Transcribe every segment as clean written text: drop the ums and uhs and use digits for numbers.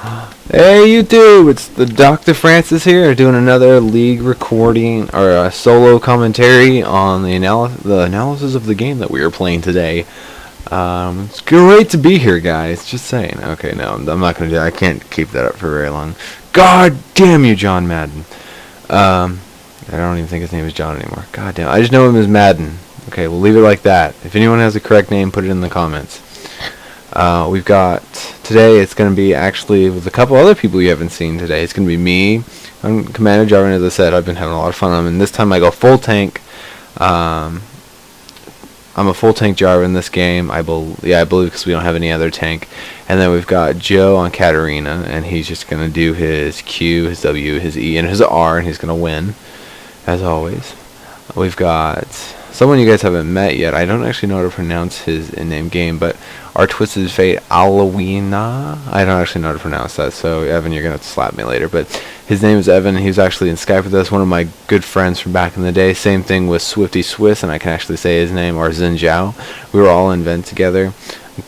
Hey YouTube, it's the Dr. Francis here, doing another league recording or a solo commentary on the analysis of the game that we are playing today. It's great to be here, guys. Just saying. Okay, no, I'm not gonna do that. I can't keep that up for very long. God damn you, John Madden. I don't even think his name is John anymore. God damn, I just know him as Madden. Okay, we'll leave it like that. If anyone has the correct name, put it in the comments. We've got today. It's going to be actually with a couple other people you haven't seen today. It's going to be me. I'm Commander Jarvan, as I said. I've been having a lot of fun on him, and this time I go full tank. I'm a full tank Jarvan this game. I believe because we don't have any other tank. And then we've got Joe on Katarina, and he's just going to do his Q, his W, his E, and his R, and he's going to win, as always. We've got someone you guys haven't met yet. I don't actually know how to pronounce his in-name game, but our Twisted Fate Alawina. I don't actually know how to pronounce that, so Evan, you're gonna have to slap me later. But his name is Evan. He's actually in Skype with us. One of my good friends from back in the day. Same thing with Swifty Swiss, and I can actually say his name, or Xin Zhao. We were all in Vent together.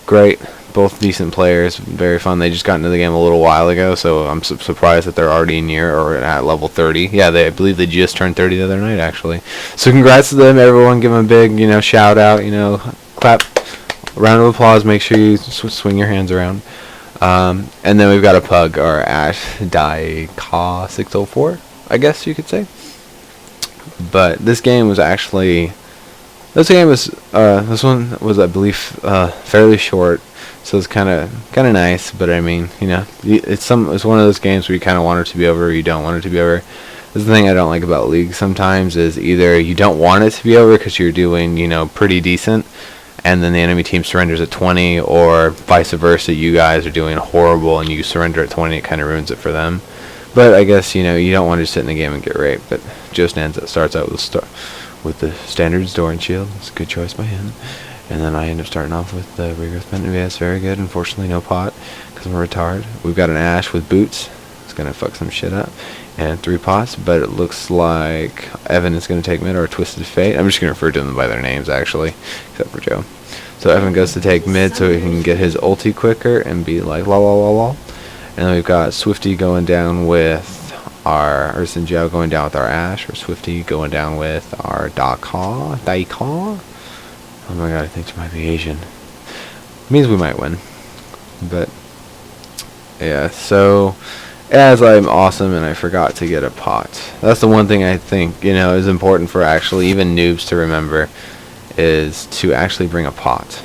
Great, both decent players, very fun. They just got into the game a little while ago, so I'm surprised that they're already near or at level 30. Yeah, I believe they just turned 30 the other night, actually. So congrats to them, everyone. Give them a big, shout out. Clap. Round of applause. Make sure you swing your hands around. And then we've got a pug, or Ash Daika 604, I guess you could say. But this game was actually, this one was, I believe, fairly short, so it's kind of nice. But I mean, it's one of those games where you kind of want it to be over, or you don't want it to be over. This is the thing I don't like about League sometimes, is either you don't want it to be over because you're doing pretty decent, and then the enemy team surrenders at 20, or vice versa, you guys are doing horrible and you surrender at 20, it kind of ruins it for them. But I guess, you don't want to just sit in the game and get raped. But Joe starts out with the standard Doran shield. It's a good choice by him. And then I end up starting off with the Rigorous Pendant. Yes, very good. Unfortunately, no pot, because I'm a retard. We've got an Ash with boots. It's going to fuck some shit up. And 3 pots, but it looks like Evan is going to take mid, or Twisted Fate. I'm just going to refer to them by their names, actually, except for Joe. So Evan goes to take mid so he can get his ulti quicker and be like la la la la. And then we've got Swifty going down with our, or Xin Zhao going down with our Ash, or Swifty going down with our Daika. Oh my god, I think she might be Asian. Means we might win. But yeah, so as I'm awesome and I forgot to get a pot. That's the one thing I think, is important for actually even noobs to remember, is to actually bring a pot.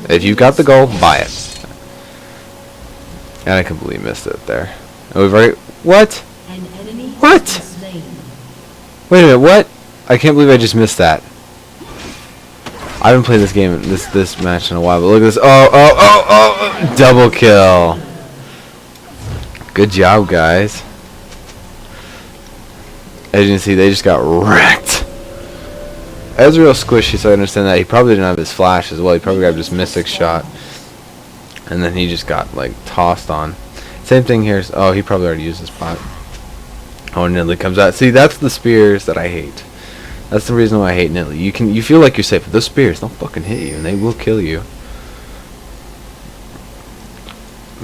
If you've got the gold, buy it. And I completely missed it there. And we've already, what? What? Wait a minute, what? I can't believe I just missed that. I haven't played this game, this match in a while, but look at this. Oh, double kill. Good job, guys. As you can see, they just got wrecked. That was real squishy, so I understand that. He probably didn't have his flash as well. He probably grabbed his Mystic shot, and then he just got, tossed on. Same thing here. Oh, he probably already used his pot. Oh, Nidalee comes out. See, that's the spears that I hate. That's the reason why I hate Nidalee. You feel like you're safe, but those spears don't fucking hit you, and they will kill you.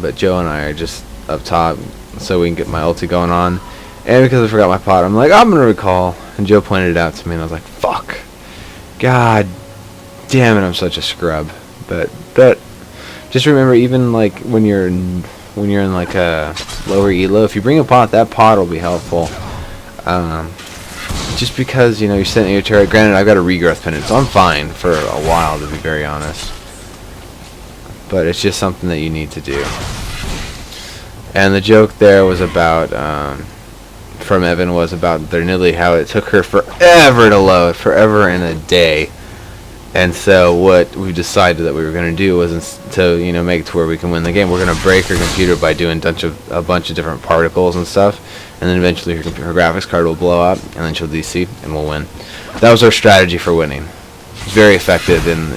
But Joe and I are just up top, so we can get my ulti going on. And because I forgot my pot, I'm like, I'm gonna recall. And Joe pointed it out to me, and I was like, fuck. God damn it, I'm such a scrub. But just remember, even when you're in a lower elo, if you bring a pot, that pot will be helpful. Just because you're sitting in your turret. Granted, I've got a regrowth pendant, so I'm fine for a while, to be very honest. But it's just something that you need to do. And the joke there was about, from Evan, was about their Nidalee, how it took her forever to load, forever and a day. And so what we decided that we were going to do was to, make it to where we can win the game. We're going to break her computer by doing a bunch of different particles and stuff. And then eventually her graphics card will blow up, and then she'll DC, and we'll win. That was our strategy for winning. It's very effective in,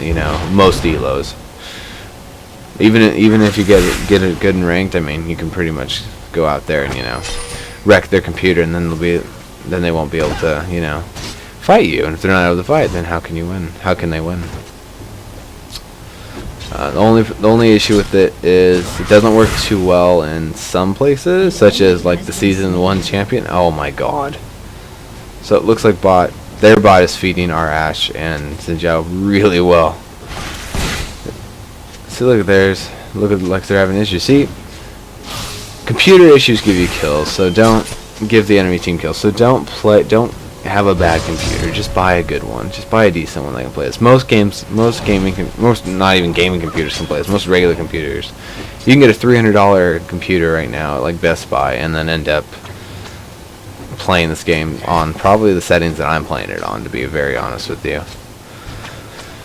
most elos. Even if you get it good and ranked, I mean, you can pretty much go out there and wreck their computer, and then they won't be able to fight you. And if they're not able to fight, then how can you win? How can they win? The only issue with it is it doesn't work too well in some places, such as like the season 1 champion. Oh my god! So it looks like their bot is feeding our Ashe and Xin really well. See, look at theirs. Look at like they're having issues. See, computer issues give you kills, so don't give the enemy team kills. So don't have a bad computer. Just buy a good one. Just buy a decent one that can play this. Most not even gaming computers can play this. Most regular computers, you can get a $300 computer right now at like Best Buy, and then end up playing this game on probably the settings that I'm playing it on. To be very honest with you,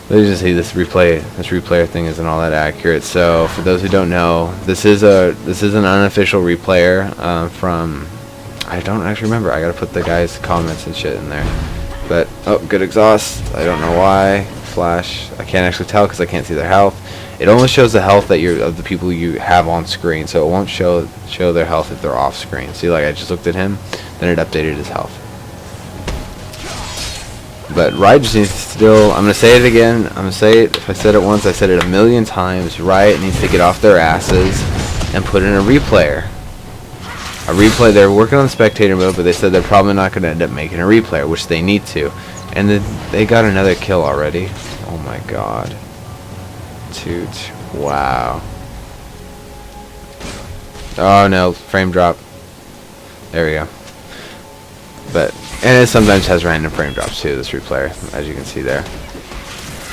but you just see this replayer thing isn't all that accurate. So for those who don't know, this is an unofficial replayer from. I don't actually remember. I gotta put the guy's comments and shit in there. But, oh, good exhaust. I don't know why. Flash. I can't actually tell because I can't see their health. It only shows the health that of the people you have on screen, so it won't show their health if they're off screen. See, like I just looked at him, then it updated his health. But Riot just needs to still. I'm gonna say it again. I'm gonna say it. If I said it once, I said it a million times. Riot needs to get off their asses and put in a replayer. They're working on the spectator mode, but they said they're probably not going to end up making a replayer, which they need to. And then they got another kill already. Oh my god. Toot. Wow. Oh no, frame drop. There we go. And it sometimes has random frame drops too, this replayer, as you can see there.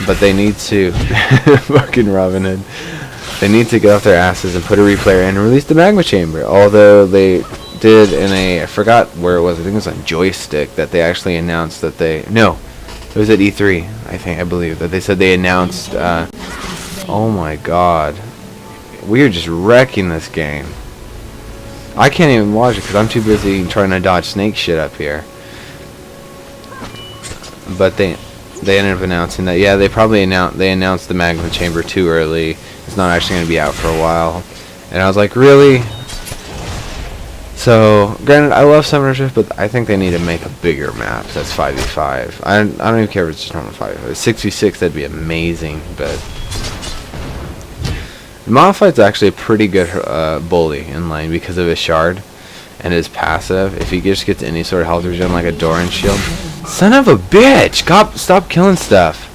But they need to fucking Robin Hood. They need to get off their asses and put a replayer in and release the magma chamber. Although they did in I forgot where it was. I think it was on Joystick that they actually announced that no, it was at E3. I believe that they said they announced. Oh my god, we are just wrecking this game. I can't even watch it because I'm too busy trying to dodge snake shit up here. But they ended up announcing that they announced the magma chamber too early. It's not actually going to be out for a while. And I was like, really? So, granted, I love Summoner's Rift, but I think they need to make a bigger map that's 5v5. I don't even care if it's just normal 5v5. 6v6, that'd be amazing, but Modified's actually a pretty good bully in lane because of his shard and his passive. If he just gets any sort of health regen like a Doran shield. Son of a bitch! Stop killing stuff.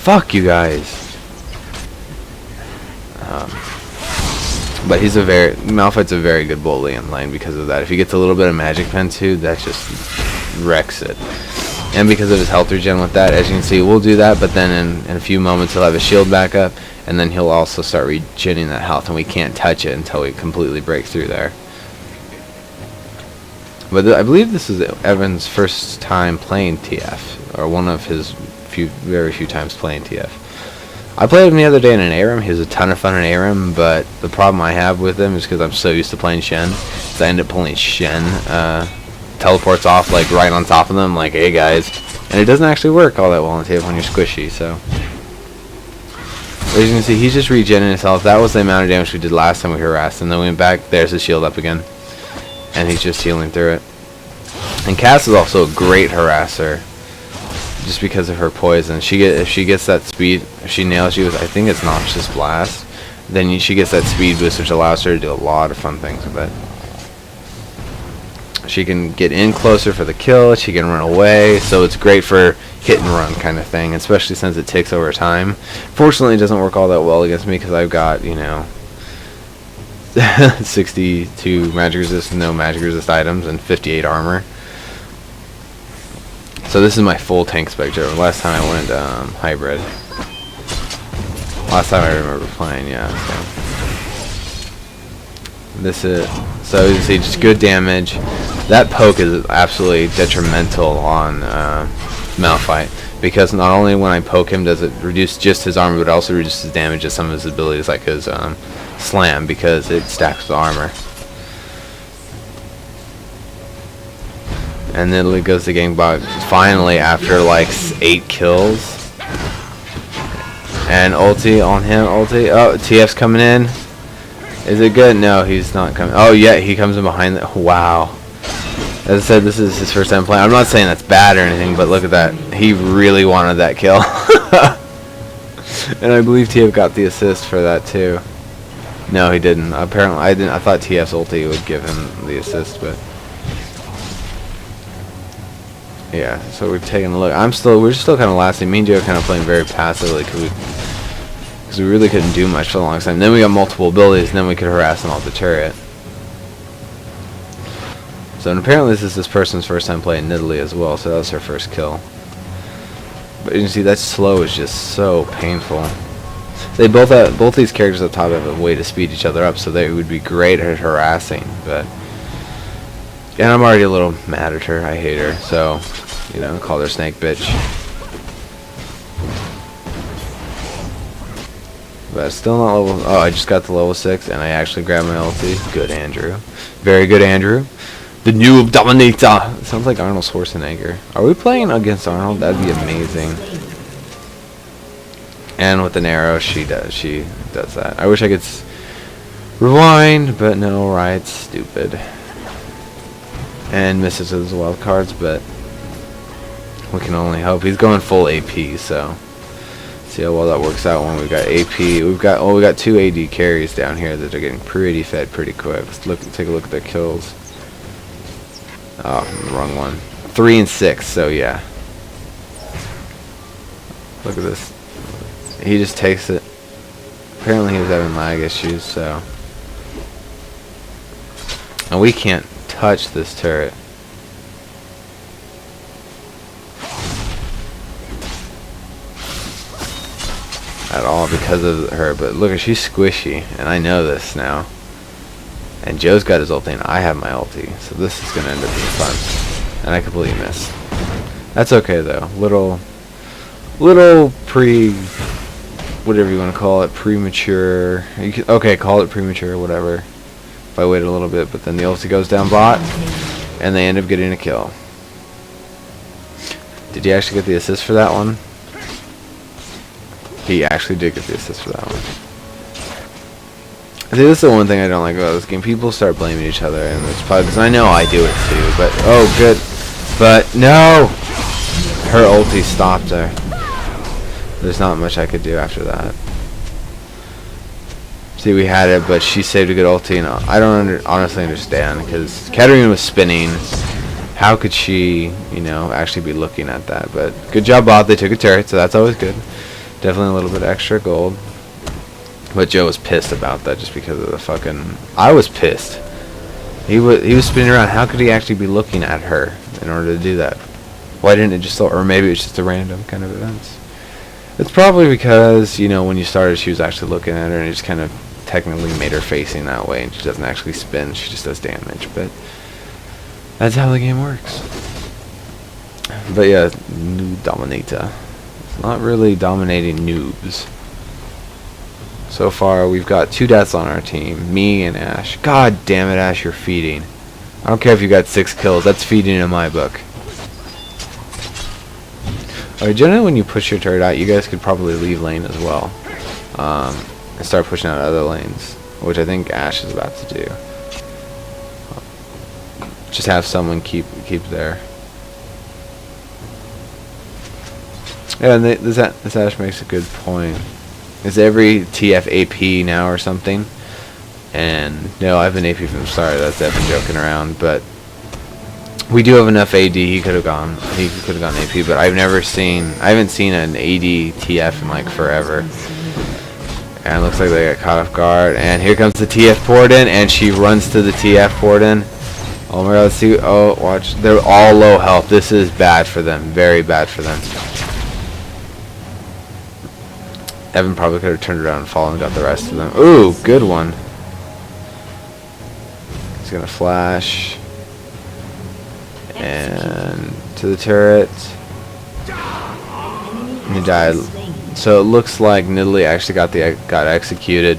Fuck you guys. But Malphite's a very good bully in lane because of that. If he gets a little bit of magic pen too, that just wrecks it. And because of his health regen with that, as you can see, we'll do that, but then in a few moments he'll have his shield back up, and then he'll also start regenning that health, and we can't touch it until we completely break through there. But I believe this is Evan's first time playing TF, or one of his very few times playing TF. I played him the other day in an ARAM. He was a ton of fun in ARAM, but the problem I have with him is because I'm so used to playing Shen, so I end up pulling Shen teleports off like right on top of them, like, hey guys, and it doesn't actually work all that well on TF when you're squishy. So as you can see, he's just regenerating his health. That was the amount of damage we did last time we harassed, and then we went back. There's his shield up again, and he's just healing through it. And Cass is also a great harasser, just because of her poison. If she gets that speed, if she nails you with, I think it's Noxious Blast, then she gets that speed boost, which allows her to do a lot of fun things with it. She can get in closer for the kill, she can run away, so it's great for hit and run kind of thing, especially since it ticks over time. Fortunately, it doesn't work all that well against me because I've got, 62 magic resist, no magic resist items, and 58 armor. So this is my full tank spectrum. Last time I went hybrid. Last time I remember playing, yeah. So you see, just good damage. That poke is absolutely detrimental on Malphite, because not only when I poke him does it reduce just his armor, but it also reduces damage to some of his abilities, like his slam, because it stacks the armor. And then it goes to Gangbot finally after like 8 kills. And ulti on him, ulti. Oh, TF's coming in. Is it good? No, he's not coming. Oh yeah, he comes in behind the, wow. As I said, this is his first time playing. I'm not saying that's bad or anything, but look at that. He really wanted that kill. And I believe TF got the assist for that too. No, he didn't. Apparently, I didn't. I thought TF's ulti would give him the assist, but yeah. So we're taking a look. We're still kind of lasting. Me and Joe kind of playing very passively because we really couldn't do much for the longest time. Then we got multiple abilities, and then we could harass them off the turret. So and apparently this person's first time playing Nidalee as well, so that was her first kill. But you can see that slow is just so painful. They both these characters up top have a way to speed each other up, so they would be great at harassing. But and I'm already a little mad at her. I hate her, so you know, call her snake bitch. But still not level. Oh, I just got to level 6, and I actually grabbed my ulti. Good, Andrew. Very good, Andrew. The new Dominator. Sounds like Arnold Schwarzenegger. Are we playing against Arnold? That'd be amazing. And with an arrow, she does that. I wish I could rewind, but no, right? Stupid. And misses with his wild cards, but we can only hope. He's going full AP, so see how well that works out when we got AP. We got 2 AD carries down here that are getting pretty fed pretty quick. Let's take a look at their kills. Oh, wrong one. 3 and 6, so yeah. Look at this. He just takes it. Apparently he was having lag issues, so. And we can't touch this turret. At all because of her, but look, she's squishy, and I know this now. And Joe's got his ulti, and I have my ulti, so this is gonna end up being fun. And I completely missed. That's okay though. Little whatever you want to call it, premature. Okay, call it premature, whatever. If I waited a little bit, but then the ulti goes down bot, and they end up getting a kill. Did he actually get the assist for that one? He actually did get the assist for that one. See, this is the one thing I don't like about this game. People start blaming each other, and it's probably because I know I do it too. But oh, good. But no, her ulti stopped her. There's not much I could do after that. See, we had it, but she saved a good ulti, and I don't honestly understand because Katarina was spinning. How could she, you know, actually be looking at that? But good job, bot. They took a turret, so that's always good. Definitely a little bit extra gold. But Joe was pissed about that just because of the fucking. I was pissed. He was spinning around. How could he actually be looking at her in order to do that? Why didn't it just? Or maybe it's just a random kind of events. It's probably because, you know, when you started, she was actually looking at her, and it just kind of technically made her facing that way, and she doesn't actually spin. She just does damage. But that's how the game works. But yeah, new Dominator. It's not really dominating noobs. So far, we've got 2 deaths on our team. Me and Ash. God damn it, Ash, you're feeding. I don't care if you got 6 kills. That's feeding in my book. Alright, generally when you push your turret out, you guys could probably leave lane as well. And start pushing out other lanes. Which I think Ash is about to do. Just have someone keep there. Yeah, and this Ash makes a good point. Is every TF AP now or something? And no, I've been AP from the start. That's Evan joking around, but we do have enough AD. He could have gone AP, but I haven't seen an AD TF in like forever. And it looks like they got caught off guard. And here comes the TF port in, and she runs to the TF port in. Oh my god, let's see. Oh, watch. They're all low health. This is bad for them. Very bad for them. Evan probably could have turned around and fallen and got the rest of them. Ooh, good one. He's going to flash. And to the turret. And he died. So it looks like Nidalee actually got executed.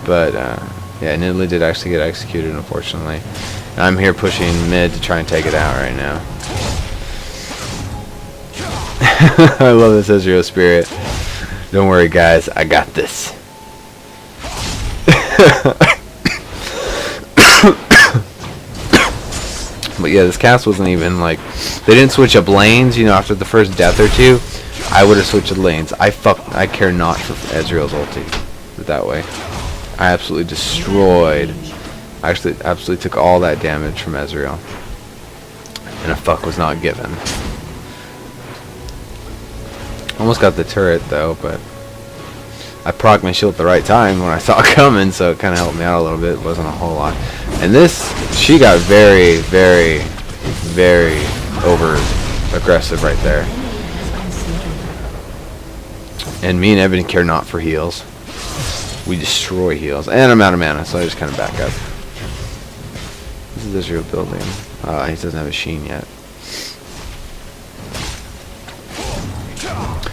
But, yeah, Nidalee did actually get executed, unfortunately. And I'm here pushing mid to try and take it out right now. I love this Ezreal spirit. Don't worry, guys. I got this. But yeah, this cast wasn't even like... They didn't switch up lanes, you know, after the first death or two. I would have switched lanes. I care not for Ezreal's ulti. Put it that way. I absolutely destroyed. I actually absolutely took all that damage from Ezreal. And a fuck was not given. Almost got the turret though, but I procced my shield at the right time when I saw it coming, so it kind of helped me out a little bit. It wasn't a whole lot. And this, she got very, very, very over aggressive right there. And me and Evan care not for heals. We destroy heals. And I'm out of mana, so I just kind of back up. This is Israel building. He doesn't have a Sheen yet.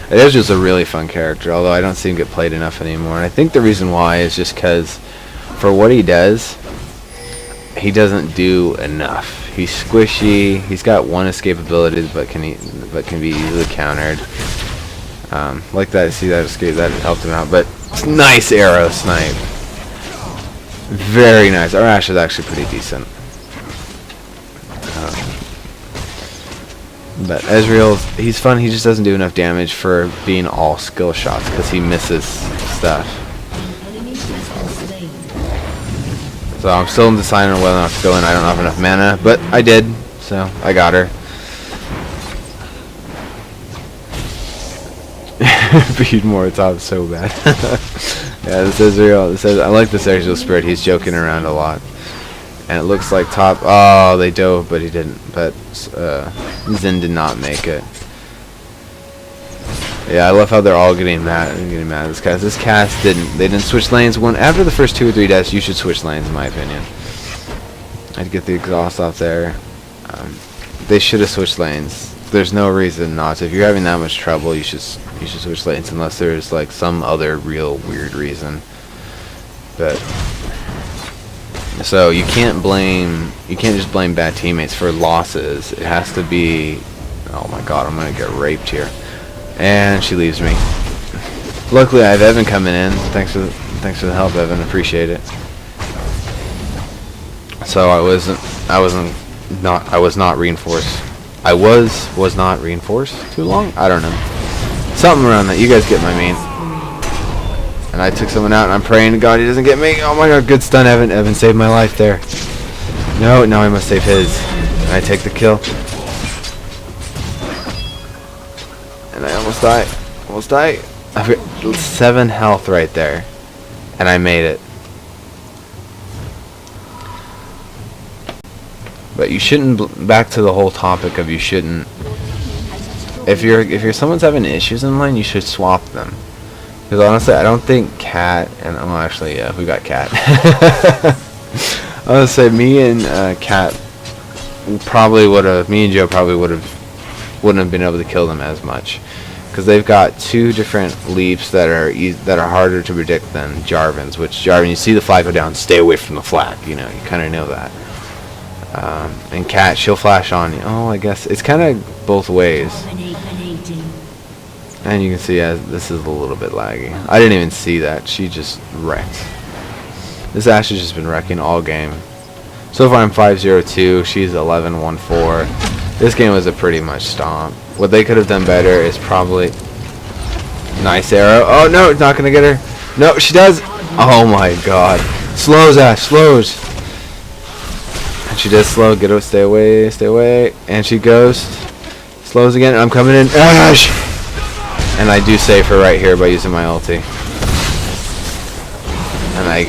It is just a really fun character, although I don't see him get played enough anymore. And I think the reason why is just because for what he does, he doesn't do enough. He's squishy. He's got one escape ability, but can be easily countered. Like that. See that escape that helped him out. But nice arrow snipe. Very nice. Our Ashe is actually pretty decent. But Ezreal, he's fun. He just doesn't do enough damage for being all skill shots because he misses stuff. So I'm still deciding on whether or not to go in. I don't have enough mana, but I did, so I got her. Beat more top so bad. Yeah, this Ezreal. I like this Ezreal spirit. He's joking around a lot. And it looks like top. Oh, they dove, but he didn't. But Zen did not make it. Yeah, I love how they're all getting mad. At this cast. This cast didn't. They didn't switch lanes. After the first 2 or 3 deaths, you should switch lanes, in my opinion. I'd get the exhaust off there. They should have switched lanes. There's no reason not to. If you're having that much trouble, you should switch lanes, unless there's like some other real weird reason. But. So you can't just blame bad teammates for losses. It has to be, oh my god, I'm gonna get raped here. And she leaves me. Luckily I have Evan coming in. Thanks for the help, Evan, appreciate it. So I was not reinforced. I was not reinforced too long? I don't know. Something around that. You guys get my mean. And I took someone out, and I'm praying to God he doesn't get me. Oh my god, good stun, Evan. Evan saved my life there. No, now I must save his. And I take the kill. And I almost die. Almost die. I've got 7 health right there. And I made it. But you shouldn't, back to the whole topic of you shouldn't, if someone's having issues in line, you should swap them. Because honestly, I don't think Cat and actually, yeah, we got Cat. I would say me and Cat probably would have. Me and Joe probably wouldn't have been able to kill them as much, because they've got 2 different leaps that are harder to predict than Jarvan's. Which Jarvan, you see the flag go down, stay away from the flag. You know, you kind of know that. And Cat, she'll flash on you. Oh, I guess it's kind of both ways. And you can see this is a little bit laggy. I didn't even see that. She just wrecked. This Ashe has just been wrecking all game. So far I'm 5-0-2. She's 11-1-4. This game was a pretty much stomp. What they could have done better is probably... Nice arrow. Oh no, it's not going to get her. No, she does. Oh my god. Slows, Ashe. Slows. And she does slow. Get out. Stay away. Stay away. And she goes. Slows again. I'm coming in. Ashe! And I do save her right here by using my ulti. And I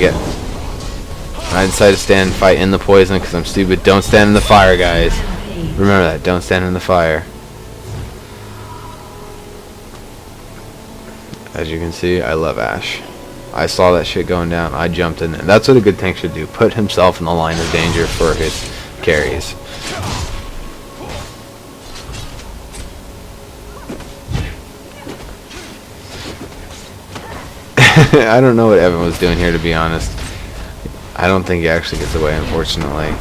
decide to stand and fight in the poison because I'm stupid. Don't stand in the fire, guys. Remember that. Don't stand in the fire. As you can see, I love Ashe. I saw that shit going down. I jumped in. And that's what a good tank should do. Put himself in the line of danger for his carries. I don't know what Evan was doing here, to be honest. I don't think he actually gets away, unfortunately.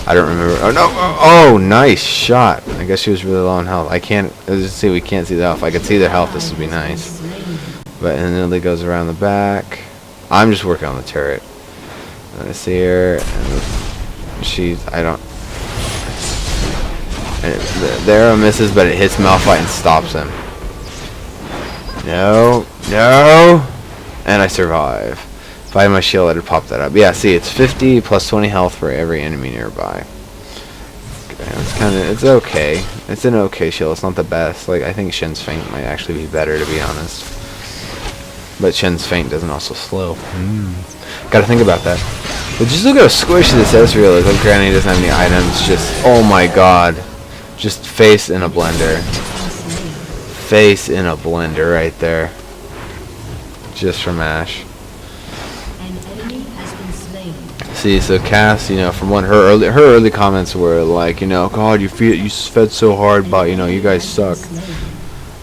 I don't remember. Oh, no. Oh, nice shot. I guess she was really low on health. I can't. As you see, we can't see the health. If I could see their health, this would be nice. But, and then it goes around the back. I'm just working on the turret. And I see her, and she's, I don't. And the arrow misses, but it hits Malphite and stops him. No, no, and I survive. If I had my shield, I'd have popped that up. Yeah, see, it's 50 plus 20 health for every enemy nearby. Okay, it's okay. It's an okay shield. It's not the best. Like, I think Shen's Feint might actually be better, to be honest. But Shen's Feint doesn't also slow. Gotta think about that. But just look how squishy this Ezreal is. Like, granted, he doesn't have any items. Just, oh my god. Just face in a blender. Face in a blender right there. Just from Ashe. See, so Cass, you know, from one her early comments were like, you know, God, you fed so hard, but you know, you guys suck.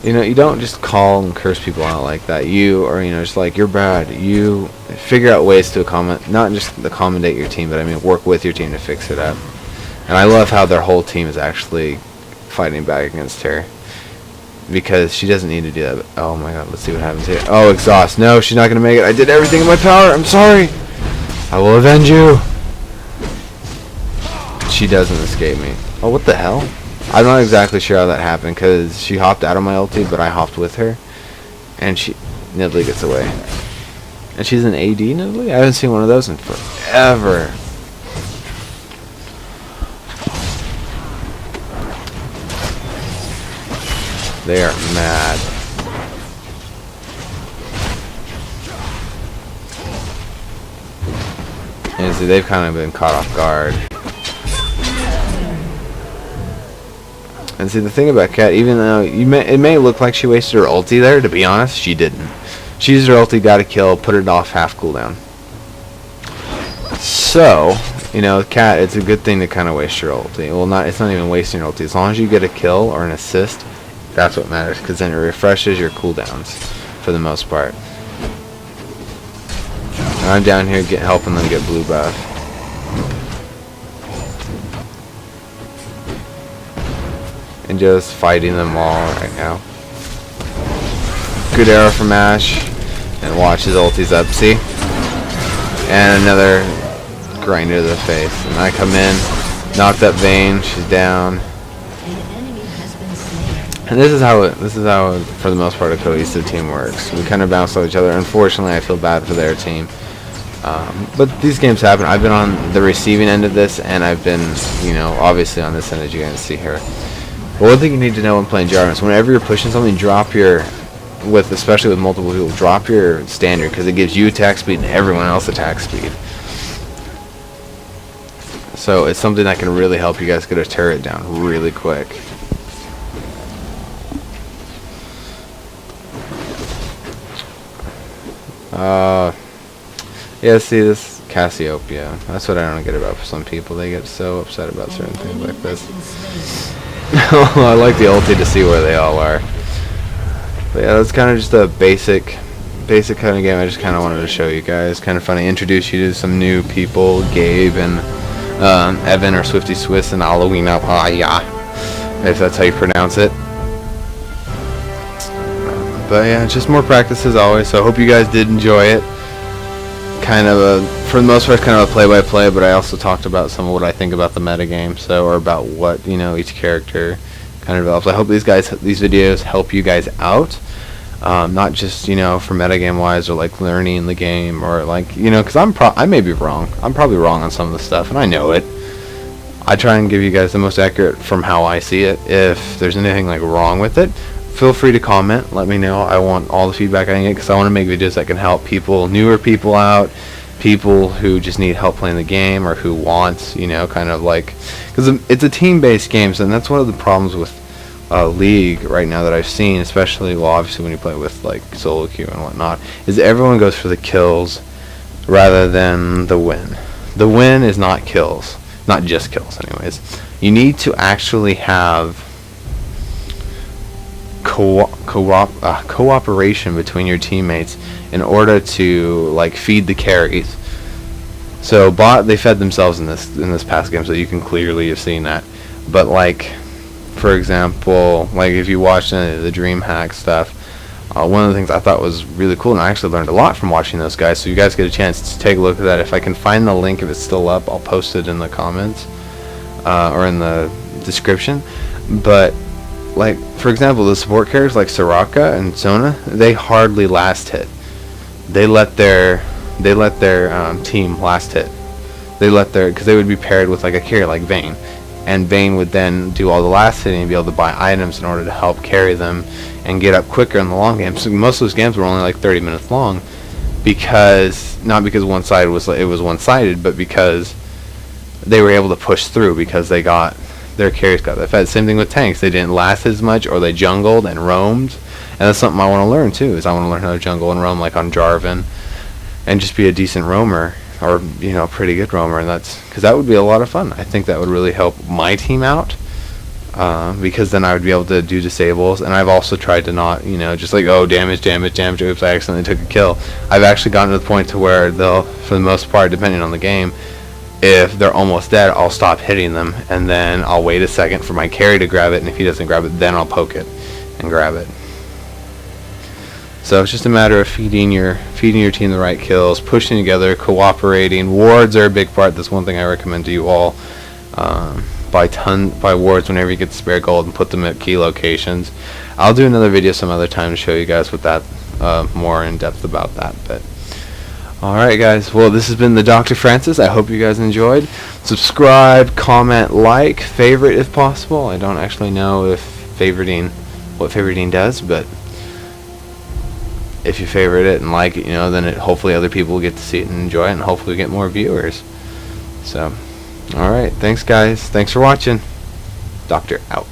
You know, you don't just call and curse people out like that. You or you know, just like you're bad. You figure out ways to not just accommodate your team, but I mean work with your team to fix it up. And I love how their whole team is actually fighting back against her. Because she doesn't need to do that. But, oh my god, let's see what happens here. Oh, exhaust. No, she's not going to make it. I did everything in my power. I'm sorry. I will avenge you. She doesn't escape me. Oh, what the hell? I'm not exactly sure how that happened because she hopped out of my ulti, but I hopped with her. And Nidalee gets away. And she's an AD, Nidalee? I haven't seen one of those in forever. They are mad. And see, they've kind of been caught off guard. And see, the thing about Cat, even though it may look like she wasted her ulti there, to be honest, she didn't. She used her ulti, got a kill, put it off half cooldown. So, you know, Cat, it's a good thing to kind of waste your ulti. Well, it's not even wasting your ulti. As long as you get a kill or an assist, that's what matters, because then it refreshes your cooldowns for the most part. And I'm down here helping them get blue buff. And just fighting them all right now. Good arrow from Ashe. And watch his ulti's up, see? And another grinder to the face. And I come in, knock that Vayne, she's down. And this is how for the most part a cohesive team works. We kind of bounce off each other. Unfortunately, I feel bad for their team. But these games happen. I've been on the receiving end of this, and I've been, you know, obviously on this end, as you guys see here. But one thing you need to know when playing Jarvan, whenever you're pushing something, drop your, especially with multiple people, drop your standard, because it gives you attack speed and everyone else attack speed. So it's something that can really help you guys get a turret down really quick. Yeah, see this Cassiopeia. That's what I don't get about some people. They get so upset about certain things like this. I like the ulti to see where they all are. But yeah, that's kind of just a basic kind of game. I just kind of wanted to show you guys. Kind of funny. Introduce you to some new people, Gabe and Evan or Swifty Swiss and Halloween up. Yeah, if that's how you pronounce it. But yeah, just more practice as always. So I hope you guys did enjoy it. Kind of for the most part, kind of a play-by-play, but I also talked about some of what I think about the metagame, or about what, you know, each character kind of develops. I hope these videos help you guys out, not just, you know, for metagame-wise or like learning the game or like, you know, because I may be wrong. I'm probably wrong on some of the stuff, and I know it. I try and give you guys the most accurate from how I see it. If there's anything like wrong with it, feel free to comment. Let me know. I want all the feedback I can get because I want to make videos that can help people, newer people out, people who just need help playing the game or who want, you know, kind of like, because it's a team-based game, and that's one of the problems with League right now that I've seen, especially, well, obviously when you play with like solo queue and whatnot, is everyone goes for the kills rather than the win. The win is not kills, not just kills anyways. You need to actually have cooperation between your teammates in order to like feed the carries. So they fed themselves in this past game, so you can clearly have seen that. But like, for example, like if you watch the DreamHack stuff, one of the things I thought was really cool, and I actually learned a lot from watching those guys, so you guys get a chance to take a look at that. If I can find the link, if it's still up, I'll post it in the comments or in the description. But like for example, the support characters like Soraka and Sona, they hardly last hit. They let their team last hit. Because they would be paired with like a carry like Vayne, and Vayne would then do all the last hitting and be able to buy items in order to help carry them and get up quicker in the long games. So most of those games were only like 30 minutes long, because not because one side was one-sided, but because they were able to push through because their carries got that fed. Same thing with tanks. They didn't last as much, or they jungled and roamed. And that's something I want to learn too. Is I want to learn how to jungle and roam like on Jarvan, and just be a decent roamer, or a pretty good roamer. And that's because that would be a lot of fun. I think that would really help my team out, because then I would be able to do disables. And I've also tried to not, just like, oh, damage. Oops, I accidentally took a kill. I've actually gotten to the point to where they'll, for the most part, depending on the game, if they're almost dead, I'll stop hitting them, and then I'll wait a second for my carry to grab it, and if he doesn't grab it, then I'll poke it and grab it. So it's just a matter of feeding your team the right kills, pushing together, cooperating. Wards are a big part. That's one thing I recommend to you all. Buy wards whenever you get the spare gold and put them at key locations. I'll do another video some other time to show you guys what that more in depth about that. But alright guys, well, this has been the Dr. Francis. I hope you guys enjoyed. Subscribe, comment, like, favorite if possible. I don't actually know what favoriting does, but if you favorite it and like it, then hopefully other people will get to see it and enjoy it, and hopefully we get more viewers. So, alright, thanks guys. Thanks for watching. Doctor out.